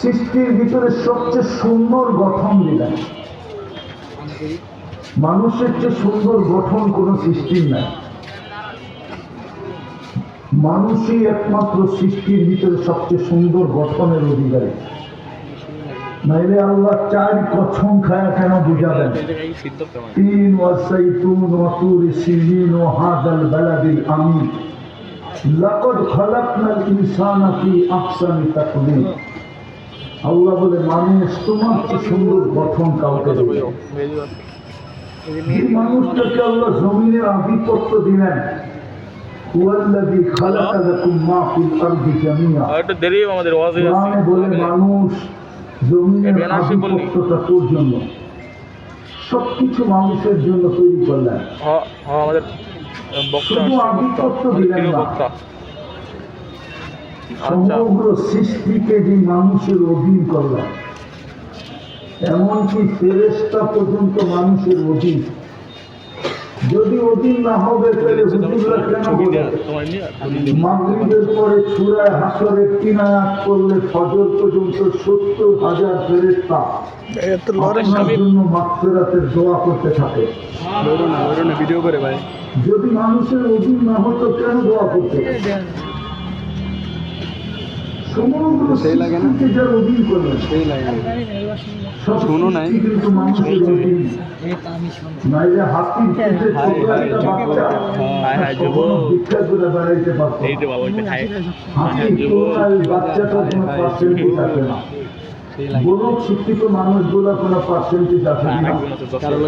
সৃষ্টির ভিতরে সবচেয়ে সুন্দর গঠন দিলেন। মানুষের চেয়ে সুন্দর গঠন কোন সৃষ্টির নাই। মানুষই একমাত্র সৃষ্টির ভিতরে সবচেয়ে সুন্দর গঠনের অধিকারী। নাইলে আল্লাহ চার কসম খায়া কেন বুঝাবেন? তিন ওয়াসাইতুন ওয়া তুরি সিনিন ওয়া হাদাল বালাদিল আমিন লাকাদ খালাকনাল ইনসানা ফি আহসানি তাকওয়িম। আল্লাহ বলে মানুষ তোমার চেয়ে সুন্দর গঠন কাউকে দেবে। এই মানুষটাকে আল্লাহ জমিনের আধিপত্য দিলেন। ওয়াল্লাযী খালাকা লাকুম মা ফিল আরদি জামিআ। কোরআনে বলে মানুষ জমিনের আধিপত্যটা তোর জন্য, সবকিছু মানুষের জন্য তৈরি করলেন। শুধু আধিপত্য দিলেন না, সমগ্র সৃষ্টিকে যে মানুষের অধীন করলেন। এমনকি ফেরেশতা পর্যন্ত মানুষের অধীন। যদি অধীন না হবে তাহলে হুজুররা কেন বলে মাগরিবের পরে সূরা হাসরের 3 আয়াত পড়লে ফজর পর্যন্ত 70,000 ফেরেশতা আপনার জন্য মাগফিরাতের দোয়া করতে থাকে? ভিডিও করে ভাই, যদি মানুষের অধীন না হতো কেন দোয়া করতে? সমগ্র সেই লাগে না, যার অধীন করলেন সেই লাগে। শুনো নাই কিন্তু মানুষের অধীন। নাইলে হাতির পিঠে ছোট একটা বাচ্চা ভিক্ষা করে বেড়াইতে পারত। হাতির তুলনায় বাচ্চাটার কোনো পার্সেন্টেজ আছে না। বড় শিক্ষিত মানুষগুলো কোনো পার্সেন্টেজ আছে না।